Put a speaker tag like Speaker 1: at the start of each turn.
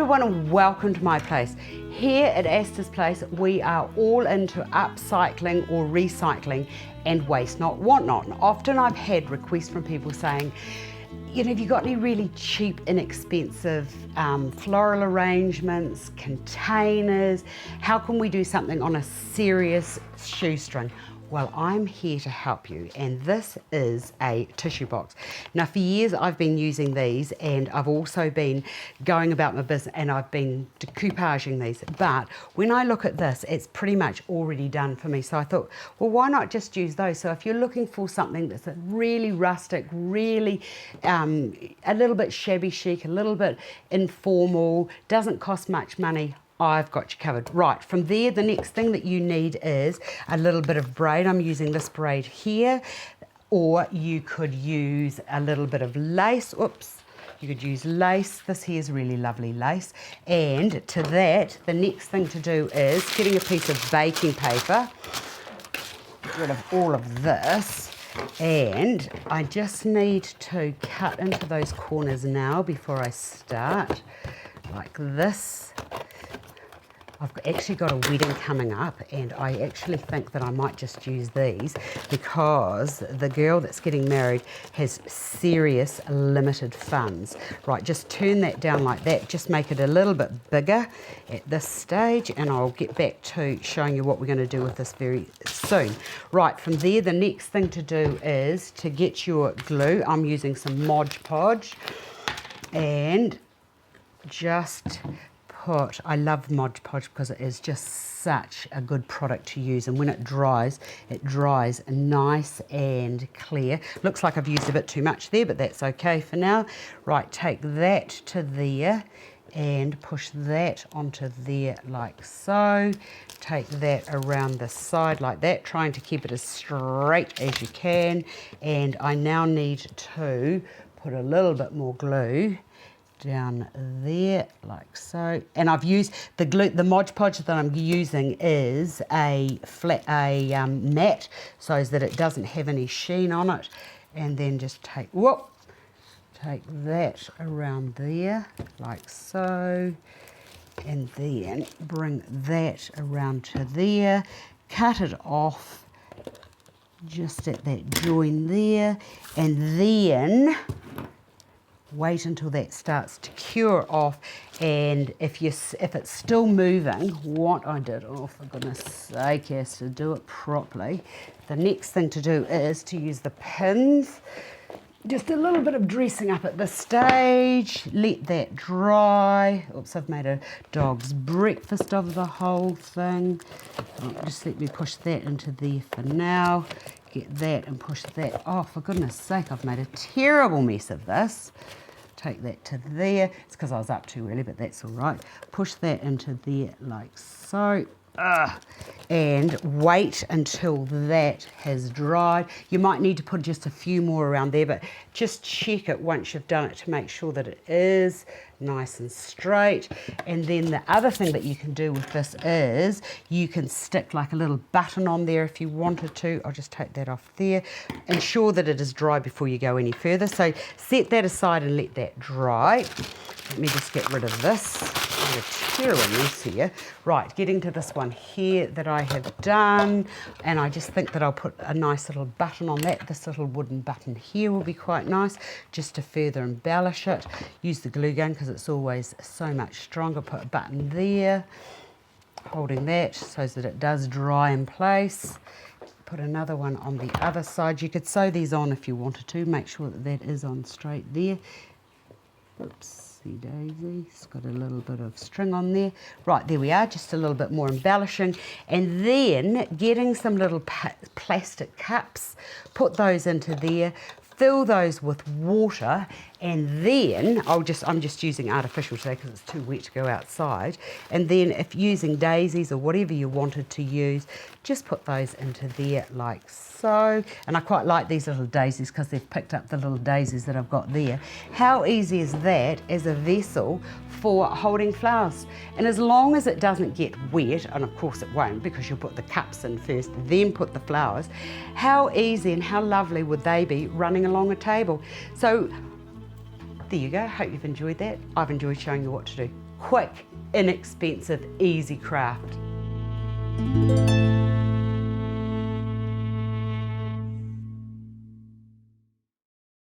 Speaker 1: everyone and welcome to my place. Here at Astar's place, we are all into upcycling or recycling and waste not, want not. And often I've had requests from people saying, you know, have you got any really cheap, inexpensive floral arrangements, containers? How can we do something on a serious shoestring? Well, I'm here to help you, and this is a tissue box. Now, for years I've been using these, and I've also been going about my business and I've been decoupaging these, but when I look at this, it's pretty much already done for me. So I thought, well, why not just use those? So if you're looking for something that's really rustic, really a little bit shabby chic, a little bit informal, doesn't cost much money, I've got you covered. Right, from there, the next thing that you need is a little bit of braid. I'm using this braid here, or you could use a little bit of lace. Oops, you could use lace. This here is really lovely lace. And to that, the next thing to do is getting a piece of baking paper, get rid of all of this, and I just need to cut into those corners now before I start, like this. I've actually got a wedding coming up, and I actually think that I might just use these because the girl that's getting married has serious limited funds. Right, just turn that down like that, just make it a little bit bigger at this stage, and I'll get back to showing you what we're going to do with this very soon. Right, from there, the next thing to do is to get your glue. I'm using some Mod Podge, and just I love Mod Podge because it is just such a good product to use, and when it dries nice and clear. Looks like I've used a bit too much there, but that's okay for now. Right, take that to there and push that onto there like so. Take that around the side like that, trying to keep it as straight as you can. And I now need to put a little bit more glue down there like so, and I've used the glue. The Mod Podge that I'm using is a flat, matte, so that it doesn't have any sheen on it. And then just take that around there like so, and then bring that around to there, cut it off just at that join there, and then wait until that starts to cure off. And if it's still moving, what I did, oh for goodness sake, has to do it properly. The next thing to do is to use the pins. Just a little bit of dressing up at this stage. Let that dry. Oops, I've made a dog's breakfast of the whole thing. Just let me push that into there for now. Get that and push that. Oh, for goodness sake, I've made a terrible mess of this. Take that to there. It's because I was up too early, but that's all right. Push that into there like so. And wait until that has dried. You might need to put just a few more around there, but just check it once you've done it to make sure that it is nice and straight. And then the other thing that you can do with this is you can stick like a little button on there if you wanted to. I'll just take that off there. Ensure that it is dry before you go any further. So set that aside and let that dry. Let me just get rid of this. I'm a terrible mess here. Right, getting to this one here that I have done, and I just think that I'll put a nice little button on that. This little wooden button here will be quite nice, just to further embellish it. Use the glue gun because it's always so much stronger. Put a button there, holding that so that it does dry in place. Put another one on the other side. You could sew these on if you wanted to. Make sure that that is on straight there. Oops. Daisy, it's got a little bit of string on there. Right, there we are, just a little bit more embellishing. And then getting some little plastic cups, put those into there, fill those with water, and then I'm just using artificial today because it's too wet to go outside. And then if using daisies or whatever you wanted to use, just put those into there like so. And I quite like these little daisies because they've picked up the little daisies that I've got there. How easy is that as a vessel for holding flowers? And as long as it doesn't get wet, and of course it won't because you'll put the cups in first, then put the flowers, how easy and how lovely would they be running along a table? So there you go. Hope you've enjoyed that. I've enjoyed showing you what to do. quick, inexpensive, easy craft.